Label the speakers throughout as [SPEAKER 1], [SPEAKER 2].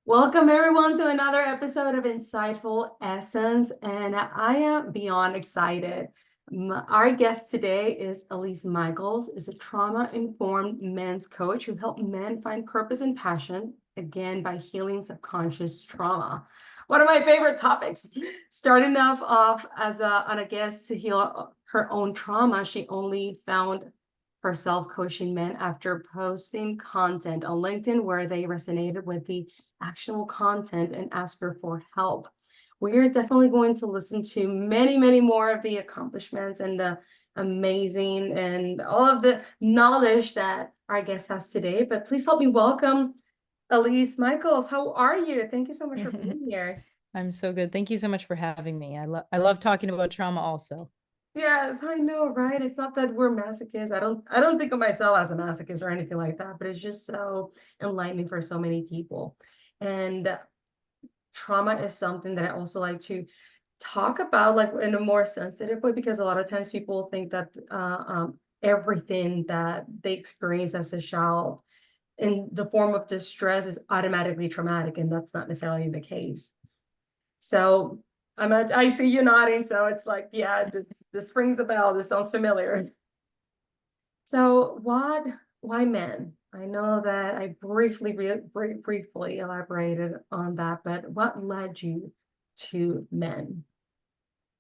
[SPEAKER 1] Welcome everyone to another episode of Insightful Essence, and I am beyond excited. Our guest today is Elise Michaels, is a trauma-informed men's coach who helps men find purpose and passion, again, by healing subconscious trauma. One of my favorite topics. Starting off as on a guest to heal her own trauma, she only found herself coaching men after posting content on LinkedIn where they resonated with the actionable content and ask her for help. We're definitely going to listen to many, many more of the accomplishments and the amazing and all of the knowledge that our guest has today. But please help me welcome Elise Michaels. How are you? Thank you so much for being here.
[SPEAKER 2] I'm so good. Thank you so much for having me. I love talking about trauma also.
[SPEAKER 1] Yes, I know, right? It's not that we're masochists. I don't think of myself as a masochist or anything like that, but it's just so enlightening for so many people. And trauma is something that I also like to talk about like in a more sensitive way because a lot of times people think that everything that they experience as a child in the form of distress is automatically traumatic, and that's not necessarily the case. So I see you nodding, so it's like, yeah, this rings a bell. This sounds familiar. So why men? I know that I briefly elaborated on that, but what led you to men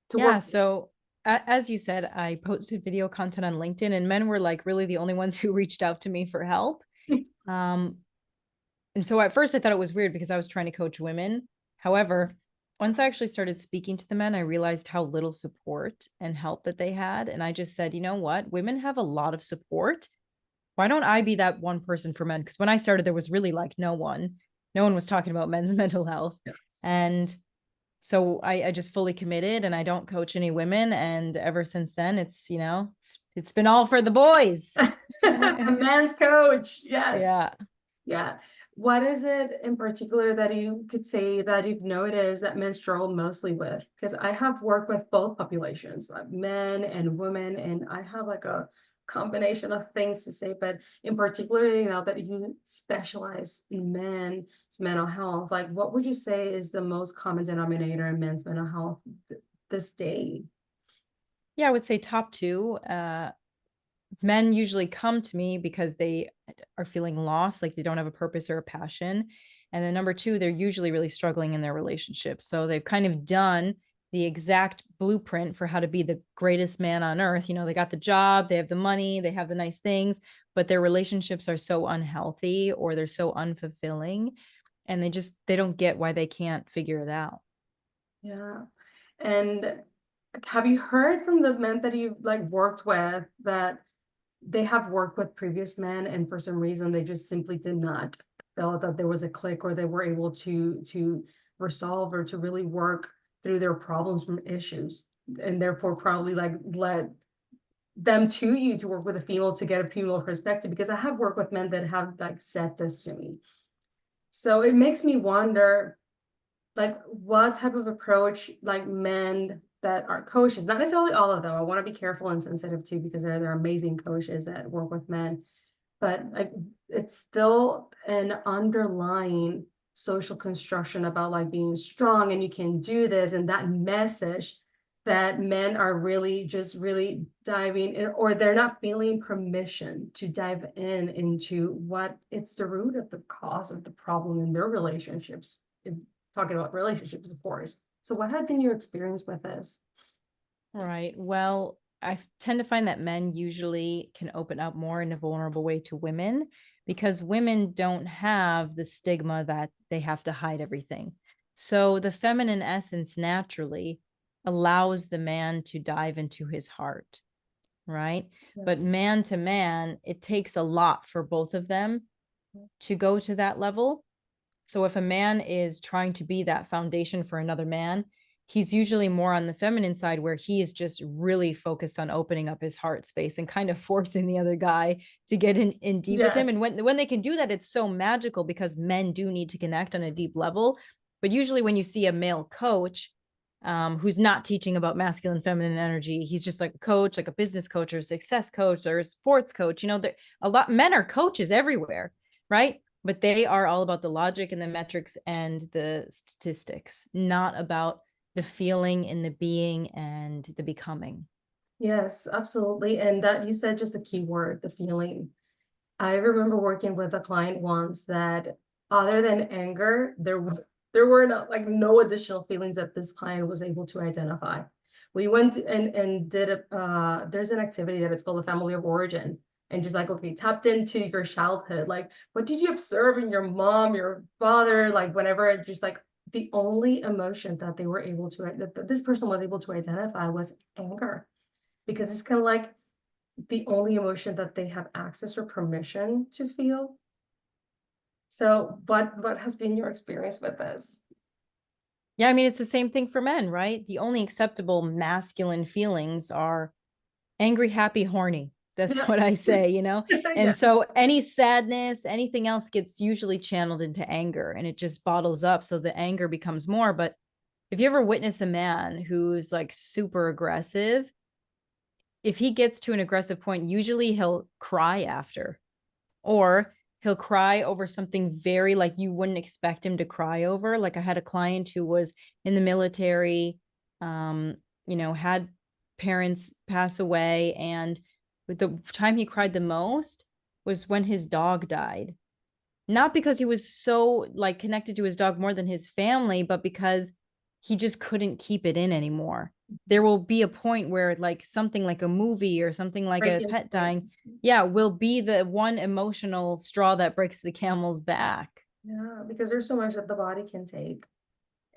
[SPEAKER 1] to
[SPEAKER 2] Yeah,
[SPEAKER 1] work?
[SPEAKER 2] so as you said, I posted video content on LinkedIn and men were like really the only ones who reached out to me for help. Um, and so at first I thought it was weird because I was trying to coach women. However, once I actually started speaking to the men, I realized how little support and help that they had. And I just said, you know what? Women have a lot of support. Why don't I be that one person for men? Because when I started, there was really like no one. No one was talking about men's mental health.
[SPEAKER 1] Yes.
[SPEAKER 2] And so I just fully committed and I don't coach any women. And ever since then, it's been all for the boys.
[SPEAKER 1] A man's coach. Yes.
[SPEAKER 2] Yeah.
[SPEAKER 1] Yeah. What is it in particular that you could say that you've noticed that men struggle mostly with? Because I have worked with both populations, like men and women, and I have like a combination of things to say, but in particular, that you specialize in men's mental health, like what would you say is the most common denominator in men's mental health this day?
[SPEAKER 2] Yeah, I would say top two. Men usually come to me because they are feeling lost, like they don't have a purpose or a passion. And then number two, they're usually really struggling in their relationships. So they've kind of done the exact blueprint for how to be the greatest man on earth. You know, they got the job, they have the money, they have the nice things, but their relationships are so unhealthy or they're so unfulfilling. And they don't get why they can't figure it out.
[SPEAKER 1] Yeah. And have you heard from the men that you've like worked with that they have worked with previous men and for some reason they just simply did not feel that there was a click or they were able to resolve or to really work through their problems from issues and therefore probably like led them to you to work with a female to get a female perspective, because I have worked with men that have like said this to me. So it makes me wonder like what type of approach like men that are coaches, not necessarily all of them. I want to be careful and sensitive too, because there are amazing coaches that work with men, but like it's still an underlying social construction about like being strong and you can do this, and that message that men are really just really diving in, or they're not feeling permission to dive into what it's the root of the cause of the problem in their relationships. Talking about relationships, of course. So what had been your experience with this?
[SPEAKER 2] Right. Well, I tend to find that men usually can open up more in a vulnerable way to women because women don't have the stigma that they have to hide everything. So the feminine essence naturally allows the man to dive into his heart, right? But
[SPEAKER 1] Yes.
[SPEAKER 2] man to man, it takes a lot for both of them to go to that level. So if a man is trying to be that foundation for another man, he's usually more on the feminine side where he is just really focused on opening up his heart space and kind of forcing the other guy to get in deep with him.
[SPEAKER 1] Yes.
[SPEAKER 2] And when they can do that, it's so magical because men do need to connect on a deep level. But usually when you see a male coach who's not teaching about masculine feminine energy, he's just like a coach, like a business coach or a success coach or a sports coach. You know, a lot men are coaches everywhere, right? but they are all about the logic and the metrics and the statistics, not about the feeling and the being and the becoming.
[SPEAKER 1] Yes, absolutely. And that you said just a key word, the feeling. I remember working with a client once that other than anger, there were not like no additional feelings that this client was able to identify. We went and did there's an activity that it's called the family of origin. And just like, okay, tapped into your childhood. Like, what did you observe in your mom, your father, like whenever, just like the only emotion that they were able to, that this person was able to identify was anger. Because it's kind of like the only emotion that they have access or permission to feel. So, what has been your experience with this?
[SPEAKER 2] Yeah, I mean, it's the same thing for men, right? The only acceptable masculine feelings are angry, happy, horny. That's
[SPEAKER 1] Yeah.
[SPEAKER 2] what I say, you know?
[SPEAKER 1] Yeah.
[SPEAKER 2] And so any sadness, anything else gets usually channeled into anger and it just bottles up. So the anger becomes more. But if you ever witness a man who's like super aggressive, if he gets to an aggressive point, usually he'll cry after, or he'll cry over something very like you wouldn't expect him to cry over. Like I had a client who was in the military, um, had parents pass away, and the time he cried the most was when his dog died. Not because he was so like connected to his dog more than his family, but because he just couldn't keep it in anymore. There will be a point where like something like a movie or something like a
[SPEAKER 1] Breaking
[SPEAKER 2] pet
[SPEAKER 1] point.
[SPEAKER 2] dying, yeah, will be the one emotional straw that breaks the camel's back.
[SPEAKER 1] Yeah, because there's so much that the body can take.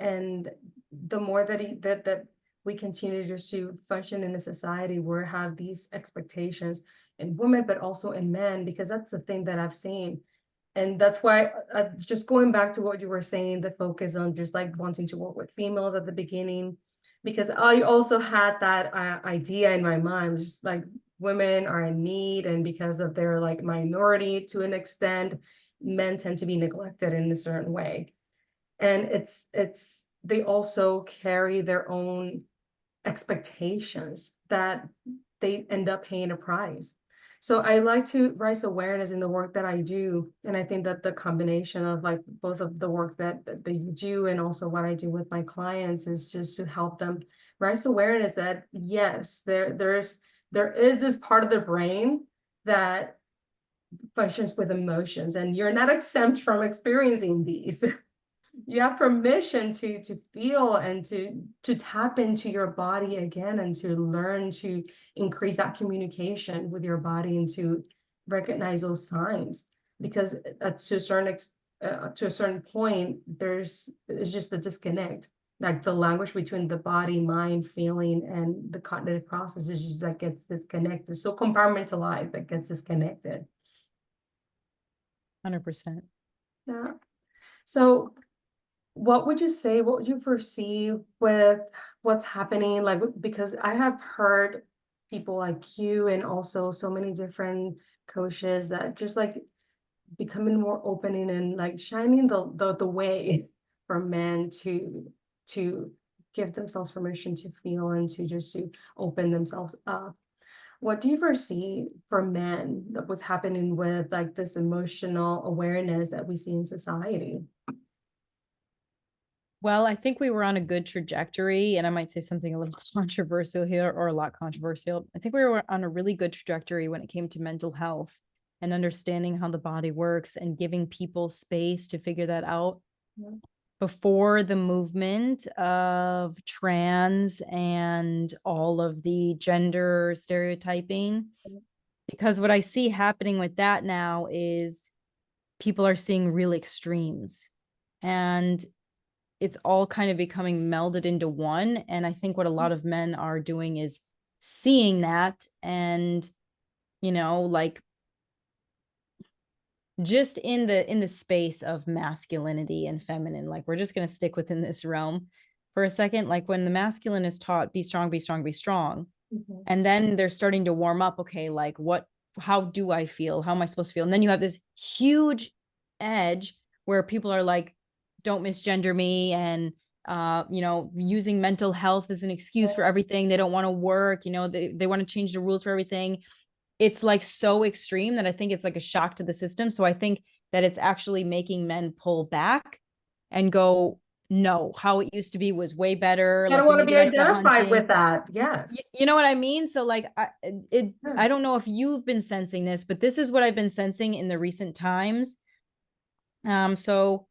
[SPEAKER 1] And the more that that we continue just to function in a society where have these expectations in women, but also in men, because that's the thing that I've seen. And that's why just going back to what you were saying, the focus on just like wanting to work with females at the beginning, because I also had that idea in my mind, just like women are in need, and because of their like minority to an extent, men tend to be neglected in a certain way. And it's they also carry their own expectations that they end up paying a price. So I like to raise awareness in the work that I do. And I think that the combination of like both of the work that you do and also what I do with my clients is just to help them raise awareness that yes, there is this part of the brain that functions with emotions, and you're not exempt from experiencing these. You have permission to feel and to tap into your body again, and to learn to increase that communication with your body and to recognize those signs, because to a certain point there's it's just a disconnect, like the language between the body, mind, feeling, and the cognitive process is just like gets disconnected, so compartmentalized, that gets disconnected.
[SPEAKER 2] 100%.
[SPEAKER 1] Yeah. So what would you say, what would you foresee with what's happening? Like, because I have heard people like you and also so many different coaches that just like becoming more opening and like shining the way for men to give themselves permission to feel and to just to open themselves up. What do you foresee for men that what's happening with like this emotional awareness that we see in society?
[SPEAKER 2] Well, I think we were on a good trajectory, and I might say something a little controversial here or a lot controversial. I think we were on a really good trajectory when it came to mental health and understanding how the body works and giving people space to figure that out before the movement of trans and all of the gender stereotyping. Because what I see happening with that now is people are seeing real extremes. And it's all kind of becoming melded into one. And I think what a lot of men are doing is seeing that and, like just in the space of masculinity and feminine, like we're just going to stick within this realm for a second. Like when the masculine is taught, be strong, be strong, be strong,
[SPEAKER 1] Mhm.
[SPEAKER 2] and then they're starting to warm up, okay, like how do I feel, how am I supposed to feel? And then you have this huge edge where people are like, don't misgender me, and using mental health as an excuse for everything. They don't want to work, they want to change the rules for everything. It's like so extreme that I think it's like a shock to the system. So I think that it's actually making men pull back and go, no, how it used to be was way better.
[SPEAKER 1] I don't
[SPEAKER 2] Like when
[SPEAKER 1] want to
[SPEAKER 2] you
[SPEAKER 1] be
[SPEAKER 2] get into
[SPEAKER 1] identified
[SPEAKER 2] hunting,
[SPEAKER 1] with that. Yes.
[SPEAKER 2] you know what I mean? So like
[SPEAKER 1] Yeah.
[SPEAKER 2] I don't know if you've been sensing this, but this is what I've been sensing in the recent times. So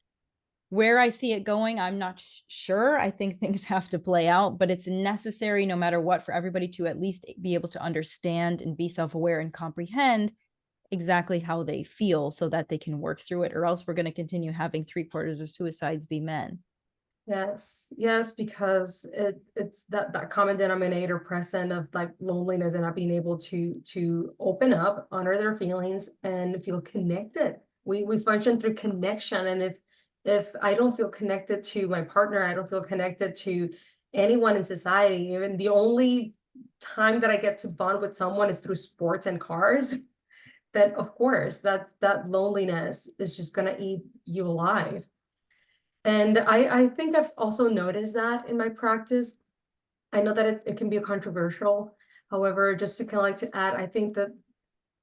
[SPEAKER 2] where I see it going, I'm not sure. I think things have to play out, but it's necessary no matter what for everybody to at least be able to understand and be self-aware and comprehend exactly how they feel so that they can work through it, or else we're going to continue having 3/4 of suicides be men.
[SPEAKER 1] Yes, yes, because it's that common denominator present of like loneliness and not being able to open up, honor their feelings, and feel connected. We function through connection, and if I don't feel connected to my partner, I don't feel connected to anyone in society. Even the only time that I get to bond with someone is through sports and cars. Then of course that loneliness is just gonna eat you alive. And I think I've also noticed that in my practice. I know that it can be controversial. However, just to kind of like to add, I think that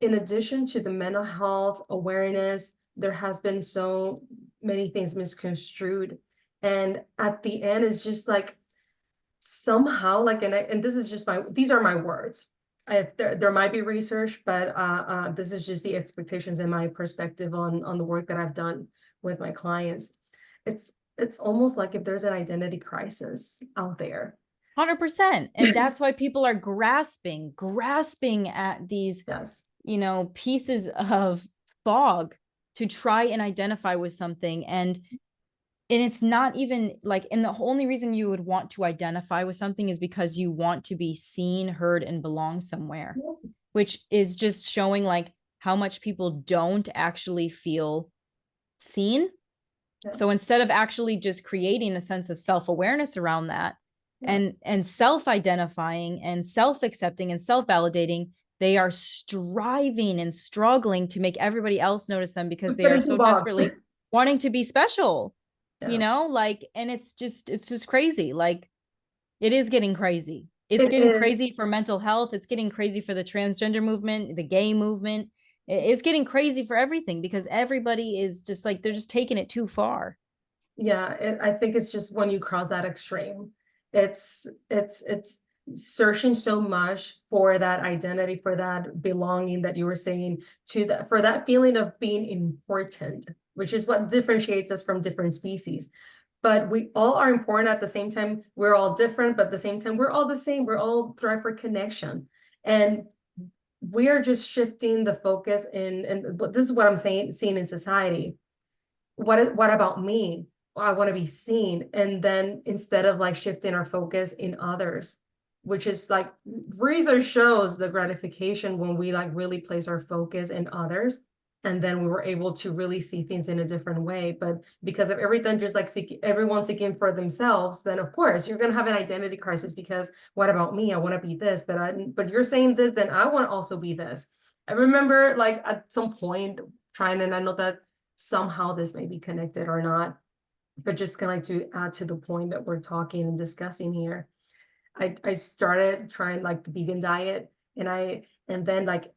[SPEAKER 1] in addition to the mental health awareness, there has been so many things misconstrued. And at the end, it's just like somehow, like, and this is just these are my words. There might be research, but this is just the expectations and my perspective on the work that I've done with my clients. It's it's almost like if there's an identity crisis out there.
[SPEAKER 2] 100%. And that's why people are grasping at these,
[SPEAKER 1] Yes.
[SPEAKER 2] pieces of fog to try and identify with something. And it's not even like, and the only reason you would want to identify with something is because you want to be seen, heard, and belong somewhere, which is just showing like how much people don't actually feel seen.
[SPEAKER 1] Yeah.
[SPEAKER 2] So instead of actually just creating a sense of self-awareness around that,
[SPEAKER 1] Yeah.
[SPEAKER 2] and self-identifying and self-accepting and self-validating, they are striving and struggling to make everybody else notice them because
[SPEAKER 1] We
[SPEAKER 2] they
[SPEAKER 1] fit
[SPEAKER 2] are
[SPEAKER 1] into a
[SPEAKER 2] so
[SPEAKER 1] box.
[SPEAKER 2] desperately wanting to be special,
[SPEAKER 1] Yeah.
[SPEAKER 2] like, and it's just crazy. Like, it is getting crazy. It's
[SPEAKER 1] It
[SPEAKER 2] getting
[SPEAKER 1] is.
[SPEAKER 2] crazy for mental health. It's getting crazy for the transgender movement, the gay movement. It's getting crazy for everything because everybody is just like, they're just taking it too far.
[SPEAKER 1] Yeah, I think it's just when you cross that extreme, it's searching so much for that identity, for that belonging that you were saying, to that for that feeling of being important, which is what differentiates us from different species. But we all are important at the same time. We're all different, but at the same time, we're all the same. We're all thrive for connection. And we are just shifting the focus and this is what I'm saying, seeing in society. What about me? Well, I want to be seen. And then instead of like shifting our focus in others, which is like research shows the gratification when we like really place our focus in others. And then we were able to really see things in a different way. But because of everything, just like everyone seeking for themselves, then of course you're gonna have an identity crisis because what about me? I want to be this, but you're saying this, then I want to also be this. I remember like at some point trying, and I know that somehow this may be connected or not, but just kind of like to add to the point that we're talking and discussing here. I started trying like the vegan diet, and then like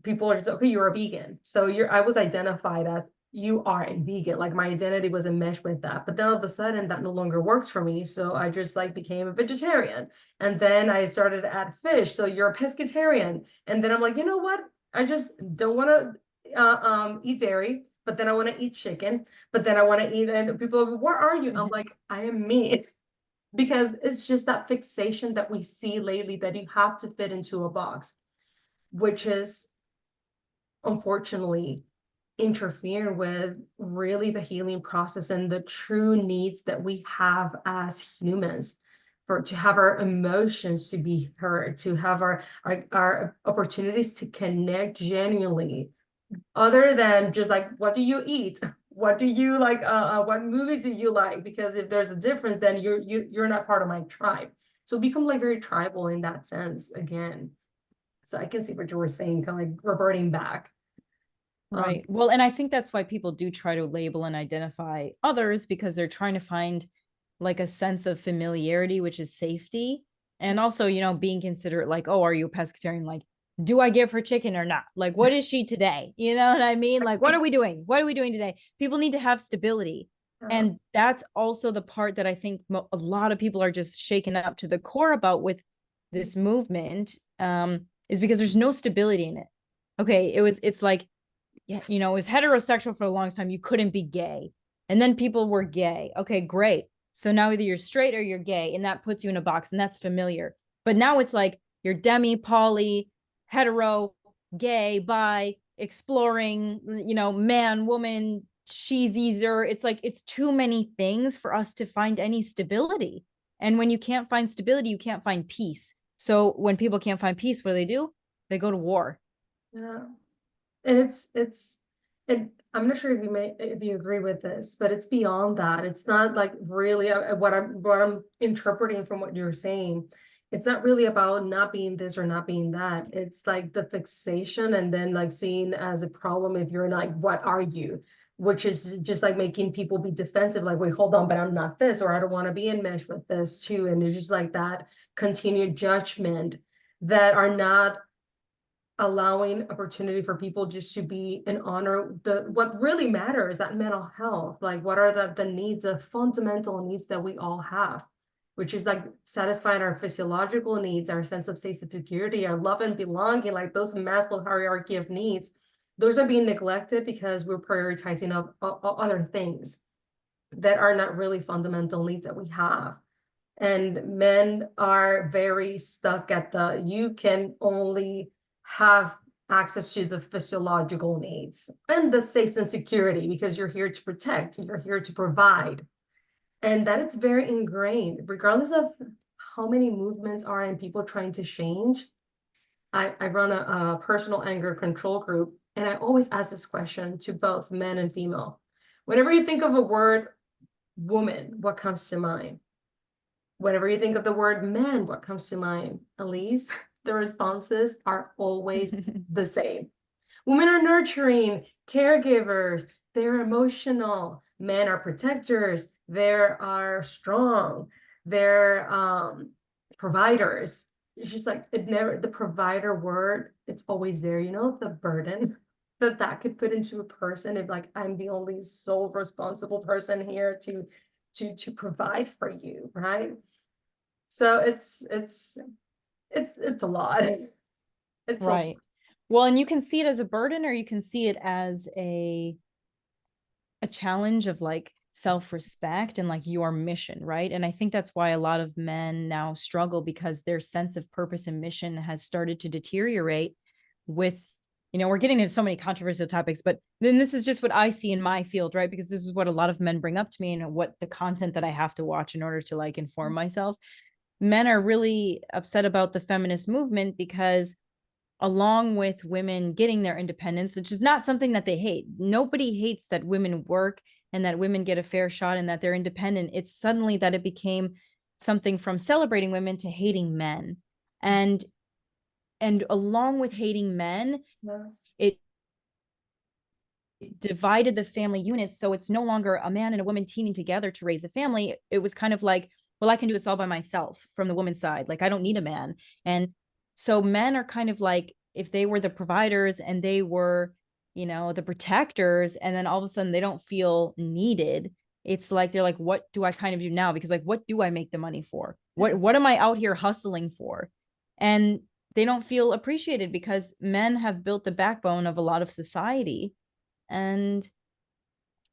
[SPEAKER 1] people are just okay, you're a vegan. So I was identified as you are a vegan. Like my identity was enmeshed with that. But then all of a sudden that no longer works for me. So I just like became a vegetarian. And then I started to add fish. So you're a pescatarian. And then I'm like, you know what? I just don't want to eat dairy, but then I want to eat chicken, but then I want to eat, and people are, where are you? I'm like, I am me. Because it's just that fixation that we see lately that you have to fit into a box, which is unfortunately interfere with really the healing process and the true needs that we have as humans, for to have our emotions to be heard, to have our opportunities to connect genuinely, other than just like what do you eat, what do you like, what movies do you like, because if there's a difference then you're not part of my tribe. So become like very tribal in that sense again. So I can see what you were saying, kind of like reverting back.
[SPEAKER 2] Right. Well, and I think that's why people do try to label and identify others because they're trying to find like a sense of familiarity, which is safety. And also, being considerate, like, oh, are you a pescatarian? Like, do I give her chicken or not? Like, what is she today? You know what I mean? Like, what are we doing? What are we doing today? People need to have stability.
[SPEAKER 1] Yeah.
[SPEAKER 2] And that's also the part that I think a lot of people are just shaken up to the core about with this movement, is because there's no stability in it. Okay, it's like, yeah, you know, it was heterosexual for a long time. You couldn't be gay. And then people were gay. Okay, great. So now either you're straight or you're gay, and that puts you in a box, and that's familiar. But now it's like you're demi, poly, hetero, gay, bi, exploring, you know, man, woman, she's easier. It's like it's too many things for us to find any stability. And when you can't find stability, you can't find peace. So when people can't find peace, what do? They go to war.
[SPEAKER 1] Yeah. And and I'm not sure if you agree with this, but it's beyond that. It's not like really what I'm interpreting from what you're saying. It's not really about not being this or not being that. It's like the fixation and then like seeing as a problem if you're like, what are you? Which is just like making people be defensive, like, wait, hold on, but I'm not this, or I don't want to be enmeshed with this too. And it's just like that continued judgment that are not allowing opportunity for people just to be and honor the what really matters, that mental health, like what are the needs, the fundamental needs that we all have, which is like satisfying our physiological needs, our sense of safety, security, our love and belonging, like those Maslow hierarchy of needs. Those are being neglected because we're prioritizing other things that are not really fundamental needs that we have. And men are very stuck at the, you can only have access to the physiological needs and the safety and security because you're here to protect, you're here to provide. And that it's very ingrained, regardless of how many movements are and people trying to change. I run a personal anger control group, and I always ask this question to both men and female. Whenever you think of a word woman, what comes to mind? Whenever you think of the word man, what comes to mind? Elise, the responses are always the same. Women are nurturing, caregivers, they're emotional. Men are protectors, they are strong, they're providers. It's just like it never, the provider word, it's always there. You know, the burden that could put into a person if like I'm the only sole responsible person here to provide for you, right? So it's a lot. It's a
[SPEAKER 2] Right. Well, and you can see it as a burden, or you can see it as a challenge of like self-respect and like your mission, right? And I think that's why a lot of men now struggle, because their sense of purpose and mission has started to deteriorate with, you know, we're getting into so many controversial topics, but then this is just what I see in my field, right? Because this is what a lot of men bring up to me and what the content that I have to watch in order to like inform myself. Men are really upset about the feminist movement because along with women getting their independence, which is not something that they hate. Nobody hates that women work and that women get a fair shot and that they're independent. It's suddenly that it became something from celebrating women to hating men. And along with hating men,
[SPEAKER 1] yes.
[SPEAKER 2] it divided the family unit. So it's no longer a man and a woman teaming together to raise a family. It was kind of like, well, I can do this all by myself from the woman's side. Like, I don't need a man. And so men are kind of like, if they were the providers and they were, you know, the protectors, and then all of a sudden they don't feel needed. It's like, they're like, what do I kind of do now? Because like, what do I make the money for? What am I out here hustling for? And they don't feel appreciated because men have built the backbone of a lot of society. And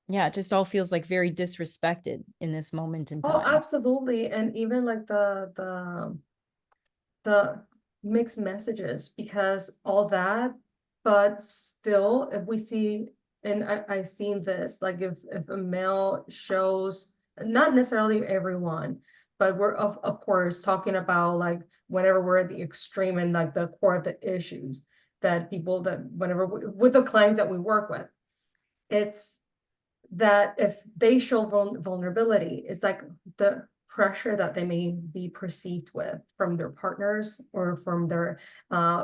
[SPEAKER 2] yeah, it just all feels like very disrespected in this moment in
[SPEAKER 1] Oh,
[SPEAKER 2] time.
[SPEAKER 1] absolutely. And even like the mixed messages, because all that, but still, if we see, and I've seen this, like if a male shows, not necessarily everyone, but we're of course talking about like whenever we're at the extreme and like the core of the issues that people that whenever with the clients that we work with, it's that if they show vulnerability, it's like the pressure that they may be perceived with from their partners or from their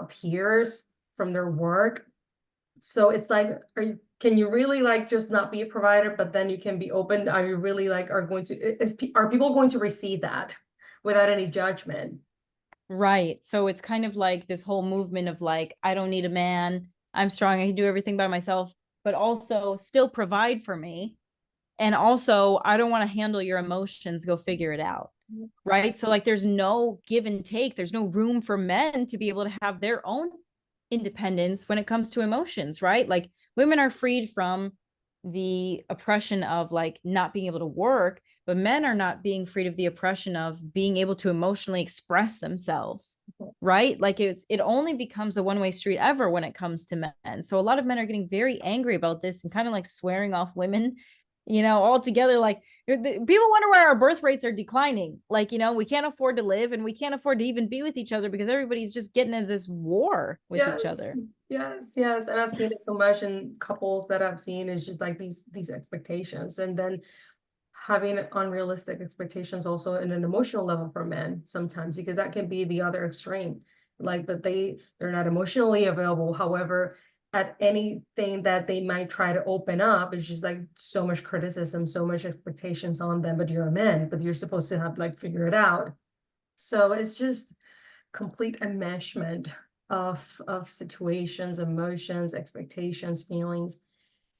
[SPEAKER 1] peers, from their work. So it's like, can you really like just not be a provider, but then you can be open? Are you really like are going to are people going to receive that without any judgment?
[SPEAKER 2] Right. So it's kind of like this whole movement of like, I don't need a man. I'm strong. I can do everything by myself, but also still provide for me. And also, I don't want to handle your emotions. Go figure it out. Right. So, like, there's no give and take. There's no room for men to be able to have their own independence when it comes to emotions. Right. Like, women are freed from the oppression of like not being able to work, but men are not being freed of the oppression of being able to emotionally express themselves. Right. Like, it only becomes a one-way street ever when it comes to men. So, a lot of men are getting very angry about this and kind of like swearing off women, altogether. Like, people wonder why our birth rates are declining. Like, we can't afford to live and we can't afford to even be with each other because everybody's just getting into this war with
[SPEAKER 1] Yes,
[SPEAKER 2] each other.
[SPEAKER 1] yes, yes. And I've seen it so much in couples that I've seen is just like these expectations, and then having unrealistic expectations also in an emotional level for men sometimes, because that can be the other extreme. Like that they're not emotionally available. However, at anything that they might try to open up, it's just like so much criticism, so much expectations on them. But you're a man, but you're supposed to have like figure it out. So it's just complete enmeshment of situations, emotions, expectations, feelings.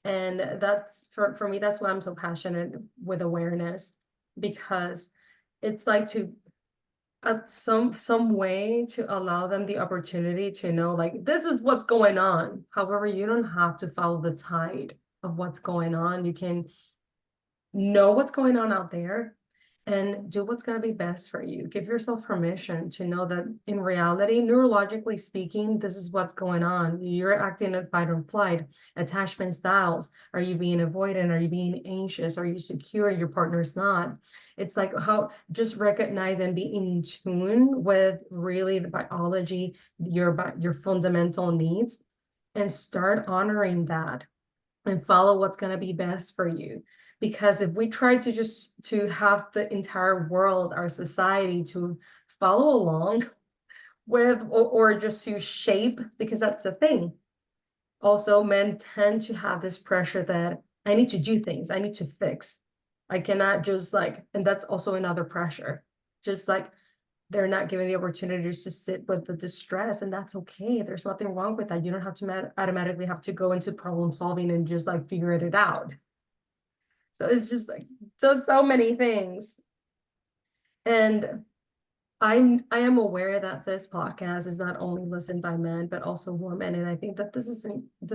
[SPEAKER 1] And that's for me, that's why I'm so passionate with awareness, because it's like to some way to allow them the opportunity to know like this is what's going on. However, you don't have to follow the tide of what's going on. You can know what's going on out there and do what's going to be best for you. Give yourself permission to know that in reality, neurologically speaking, this is what's going on. You're acting in fight or flight. Attachment styles. Are you being avoidant? Are you being anxious? Are you secure? Your partner's not. It's like how just recognize and be in tune with really the biology, your fundamental needs, and start honoring that and follow what's going to be best for you. Because if we try to just to have the entire world, our society to follow along with, or just to shape, because that's the thing. Also, men tend to have this pressure that I need to do things, I need to fix. I cannot just like, and that's also another pressure. Just like they're not given the opportunity to sit with the distress, and that's okay. There's nothing wrong with that. You don't have to automatically have to go into problem solving and just like figure it out. So it's just like so many things. And I am aware that this podcast is not only listened by men but also women, and I think that this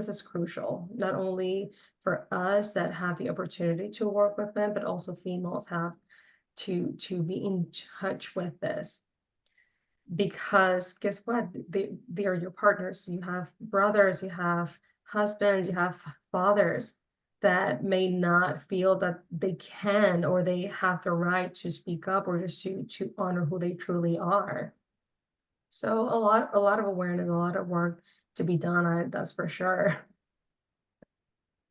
[SPEAKER 1] is crucial, not only for us that have the opportunity to work with men, but also females have to be in touch with this. Because guess what? They are your partners. You have brothers, you have husbands, you have fathers that may not feel that they can or they have the right to speak up or just to honor who they truly are. So a lot of awareness, a lot of work to be done on it, that's for sure.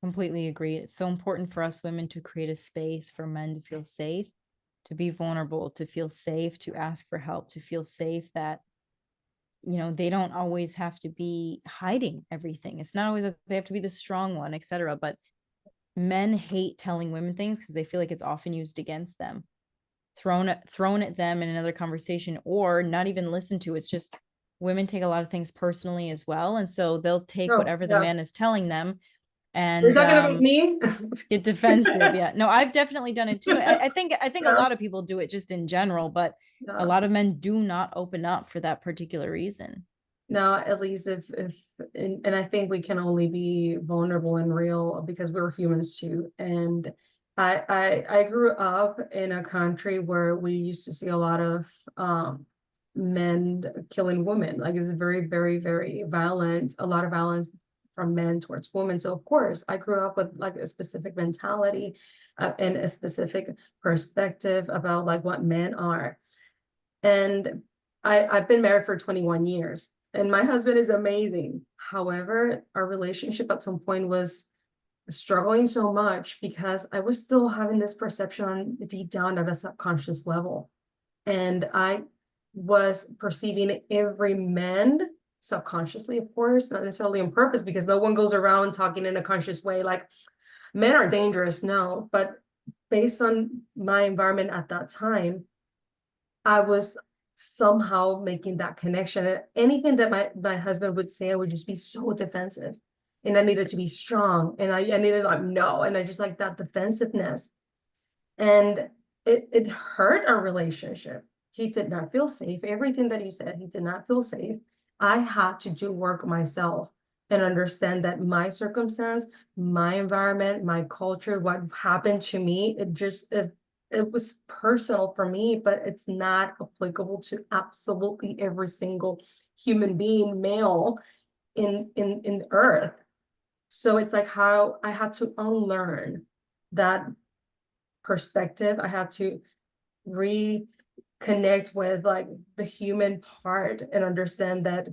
[SPEAKER 2] Completely agree. It's so important for us women to create a space for men to feel safe, to be vulnerable, to feel safe, to ask for help, to feel safe that they don't always have to be hiding everything. It's not always that they have to be the strong one, etc. But men hate telling women things because they feel like it's often used against them, thrown at them in another conversation, or not even listened to. It's just women take a lot of things personally as well, and so they'll take
[SPEAKER 1] Oh,
[SPEAKER 2] whatever the
[SPEAKER 1] yeah.
[SPEAKER 2] man is telling them
[SPEAKER 1] You're
[SPEAKER 2] and
[SPEAKER 1] talking about me?
[SPEAKER 2] get defensive. Yeah, no, I've definitely done it too. I think a
[SPEAKER 1] Yeah.
[SPEAKER 2] lot of people do it just in general, but a
[SPEAKER 1] Yeah.
[SPEAKER 2] lot of men do not open up for that particular reason.
[SPEAKER 1] No, at least if and I think we can only be vulnerable and real because we're humans too. And I grew up in a country where we used to see a lot of men killing women. Like it's very, very, very violent, a lot of violence from men towards women. So of course I grew up with like a specific mentality and a specific perspective about like what men are. And I've been married for 21 years and my husband is amazing. However, our relationship at some point was struggling so much because I was still having this perception deep down at a subconscious level. And I was perceiving every man subconsciously, of course, not necessarily on purpose, because no one goes around talking in a conscious way like men are dangerous, no. But based on my environment at that time, I was somehow making that connection. And anything that my husband would say, I would just be so defensive. And I needed to be strong. And I needed like no. And I just like that defensiveness. And it hurt our relationship. He did not feel safe. Everything that you said, he did not feel safe. I had to do work myself and understand that my circumstance, my environment, my culture, what happened to me, it was personal for me, but it's not applicable to absolutely every single human being, male in earth. So it's like how I had to unlearn that perspective. I had to reconnect with like the human part and understand that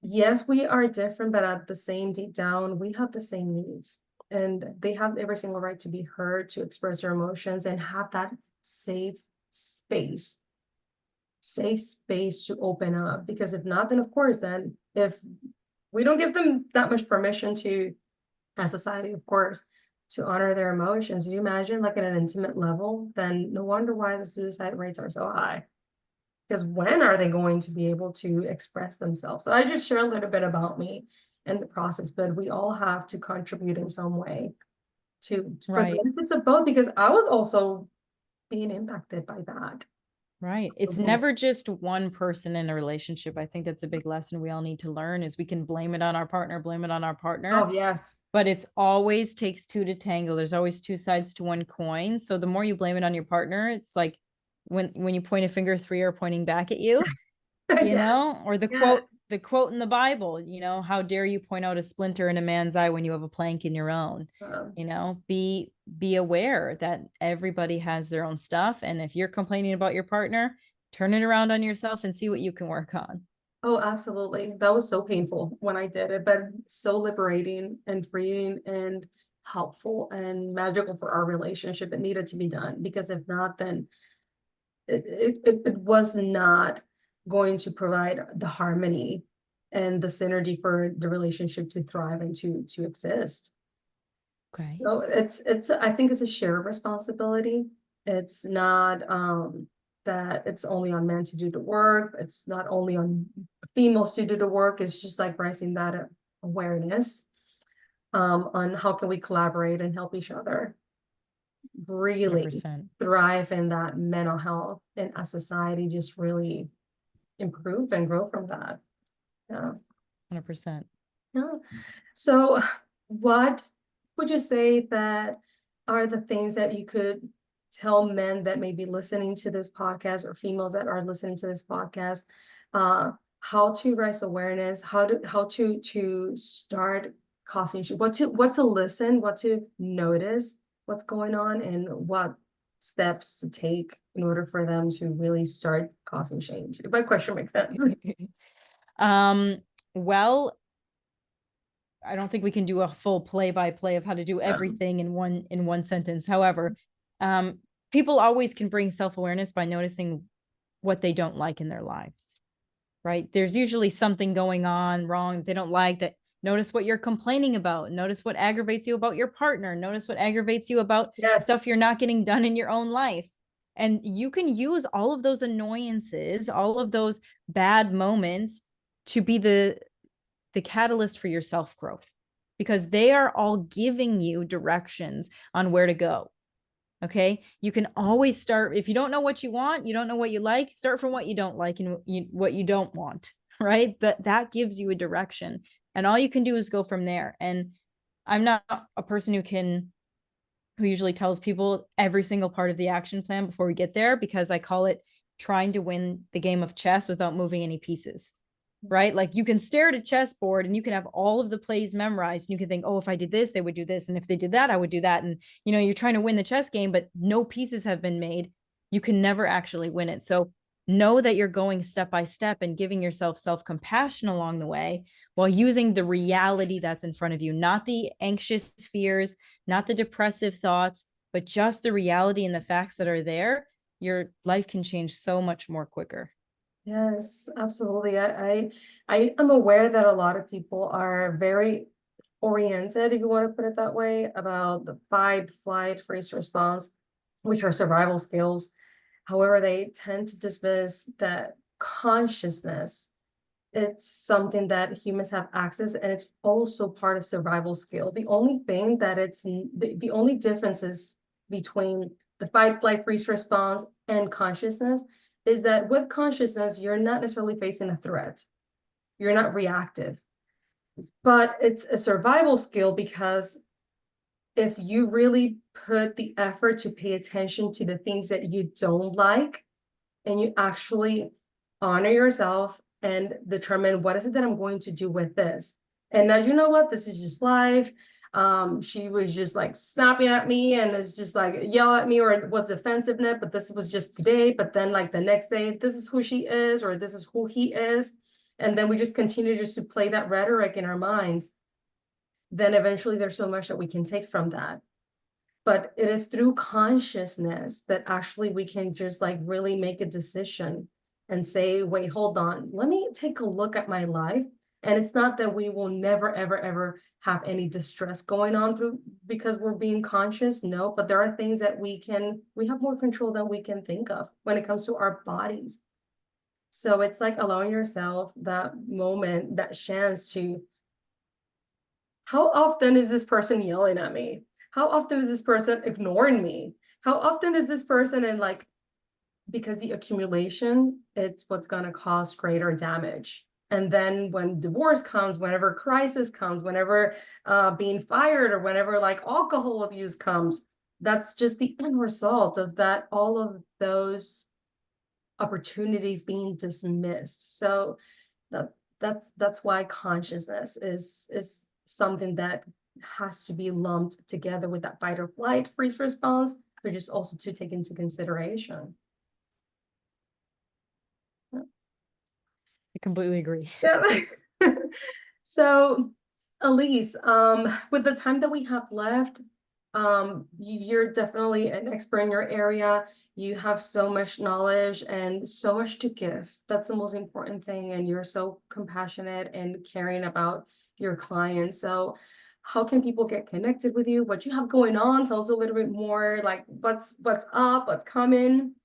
[SPEAKER 1] yes, we are different, but at the same deep down, we have the same needs. And they have every single right to be heard, to express their emotions, and have that safe space, safe space to open up. Because if not, then of course, then if we don't give them that much permission to, as society, of course, to honor their emotions, you imagine like at an intimate level, then no wonder why the suicide rates are so high. Because when are they going to be able to express themselves? So I just share a little bit about me and the process, but we all have to contribute in some way to for the
[SPEAKER 2] Right.
[SPEAKER 1] benefits of both, because I was also being impacted by that.
[SPEAKER 2] Right. It's never just one person in a relationship. I think that's a big lesson we all need to learn is we can blame it on our partner, blame it on our partner,
[SPEAKER 1] Oh, yes.
[SPEAKER 2] but it's always takes two to tango. There's always two sides to one coin. So the more you blame it on your partner, it's like when you point a finger, three are pointing back at you,
[SPEAKER 1] Yeah,
[SPEAKER 2] or
[SPEAKER 1] yeah.
[SPEAKER 2] the quote in the Bible, how dare you point out a splinter in a man's eye when you have a plank in your own?
[SPEAKER 1] Um,
[SPEAKER 2] Be aware that everybody has their own stuff. And if you're complaining about your partner, turn it around on yourself and see what you can work on.
[SPEAKER 1] oh, absolutely. That was so painful when I did it, but so liberating and freeing and helpful and magical for our relationship. It needed to be done because if not, then it was not going to provide the harmony and the synergy for the relationship to thrive and to exist.
[SPEAKER 2] Okay.
[SPEAKER 1] So it's I think it's a shared responsibility. It's not that it's only on men to do the work. It's not only on females to do the work. It's just like raising that awareness on how can we collaborate and help each other really
[SPEAKER 2] 100%.
[SPEAKER 1] thrive in that mental health and a society just really improve and grow from that. Yeah.
[SPEAKER 2] 100%.
[SPEAKER 1] Yeah. So what would you say that are the things that you could tell men that may be listening to this podcast or females that are listening to this podcast, uh, how to raise awareness, how to start causing change, what to listen, what to notice, what's going on, and what steps to take in order for them to really start causing change? If my question makes sense.
[SPEAKER 2] um, well, I don't think we can do a full play by play of how to do
[SPEAKER 1] Um,
[SPEAKER 2] everything in one sentence. However, um, people always can bring self-awareness by noticing what they don't like in their lives, right? There's usually something going on wrong they don't like that. Notice what you're complaining about. Notice what aggravates you about your partner. Notice what aggravates you about
[SPEAKER 1] yes.
[SPEAKER 2] stuff you're not getting done in your own life. And you can use all of those annoyances, all of those bad moments to be the catalyst for your self growth because they are all giving you directions on where to go. Okay. You can always start. If you don't know what you want, you don't know what you like, start from what you don't like and what you don't want. Right. That gives you a direction. And all you can do is go from there. And I'm not a person who usually tells people every single part of the action plan before we get there because I call it trying to win the game of chess without moving any pieces, right? Like you can stare at a chessboard and you can have all of the plays memorized and you can think, oh, if I did this, they would do this. And if they did that, I would do that. And, you're trying to win the chess game, but no pieces have been made. You can never actually win it. So know that you're going step by step and giving yourself self-compassion along the way while using the reality that's in front of you, not the anxious fears, not the depressive thoughts, but just the reality and the facts that are there. Your life can change so much more quicker.
[SPEAKER 1] Yes, absolutely. I am aware that a lot of people are very oriented, if you want to put it that way, about the fight, flight, freeze response, which are survival skills. However, they tend to dismiss that consciousness, it's something that humans have access, and it's also part of survival skill. The only thing that the only differences between the fight, flight, freeze response and consciousness is that with consciousness, you're not necessarily facing a threat. You're not reactive, but it's a survival skill because if you really put the effort to pay attention to the things that you don't like, and you actually honor yourself and determine what is it that I'm going to do with this. And now, you know what? This is just life. She was just like snapping at me and it's just like yell at me, or it was offensiveness, but this was just today. But then like the next day, this is who she is, or this is who he is. And then we just continue just to play that rhetoric in our minds. Then eventually there's so much that we can take from that. But it is through consciousness that actually we can just like really make a decision and say, wait, hold on, let me take a look at my life. And it's not that we will never, ever, ever have any distress going on through because we're being conscious. No, but there are things that we have more control than we can think of when it comes to our bodies. So it's like allowing yourself that moment, that chance to, how often is this person yelling at me? How often is this person ignoring me? How often is this person in like, because the accumulation, it's what's going to cause greater damage. And then when divorce comes, whenever crisis comes, whenever being fired, or whenever like alcohol abuse comes, that's just the end result of that, all of those opportunities being dismissed. So that's why consciousness is something that has to be lumped together with that fight or flight freeze response, but just also to take into consideration.
[SPEAKER 2] I completely agree.
[SPEAKER 1] Yeah. So, Elise, with the time that we have left, you're definitely an expert in your area. You have so much knowledge and so much to give. That's the most important thing. And you're so compassionate and caring about your clients. So, how can people get connected with you? What you have going on? Tell us a little bit more, like what's up, what's coming.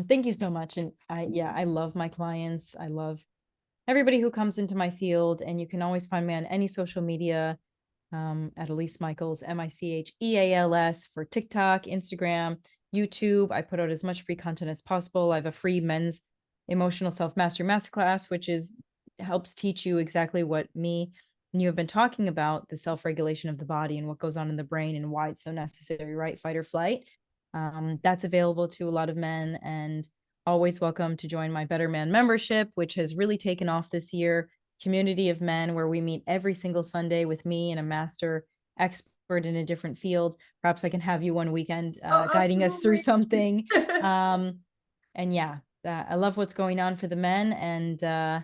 [SPEAKER 2] Thank you so much. And I love my clients. I love everybody who comes into my field, and you can always find me on any social media at Elise Michaels, Micheals, for TikTok, Instagram, YouTube. I put out as much free content as possible. I have a free men's emotional self-mastery masterclass, which helps teach you exactly what me and you have been talking about, the self-regulation of the body and what goes on in the brain and why it's so necessary, right? Fight or flight. That's available to a lot of men, and always welcome to join my Better Man membership, which has really taken off this year. Community of men where we meet every single Sunday with me and a master expert in a different field. Perhaps I can have you one weekend guiding us through something. And yeah, I love what's going on for the men, and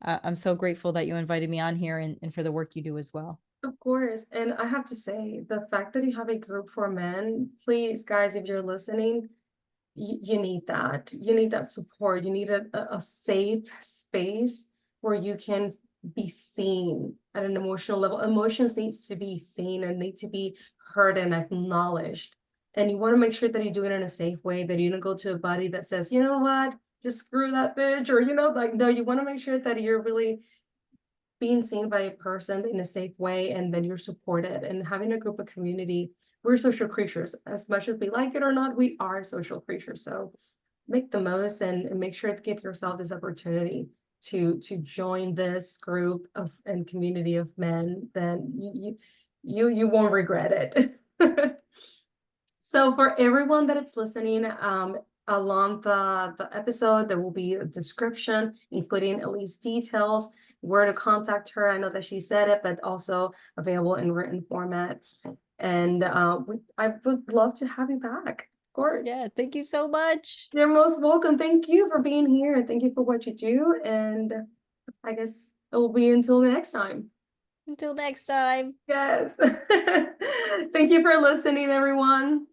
[SPEAKER 2] I'm so grateful that you invited me on here, and for the work you do as well.
[SPEAKER 1] Of course. And I have to say, the fact that you have a group for men, please, guys, if you're listening, you need that. You need that support. You need a safe space where you can be seen at an emotional level. Emotions needs to be seen and need to be heard and acknowledged. And you want to make sure that you do it in a safe way, that you don't go to a buddy that says, you know what, just screw that bitch, or, like, no, you want to make sure that you're really being seen by a person in a safe way, and then you're supported. And having a group of community, we're social creatures. As much as we like it or not, we are social creatures. So make the most and make sure to give yourself this opportunity to join this group of and community of men. Then you won't regret it. So for everyone that is listening, along the episode, there will be a description, including Elise details, where to contact her. I know that she said it, but also available in written format. And I would love to have you back, of course.
[SPEAKER 2] Yeah, thank you so much.
[SPEAKER 1] You're most welcome. Thank you for being here. Thank you for what you do. And I guess it will be until the next time.
[SPEAKER 2] Until next time.
[SPEAKER 1] Yes. Thank you for listening, everyone.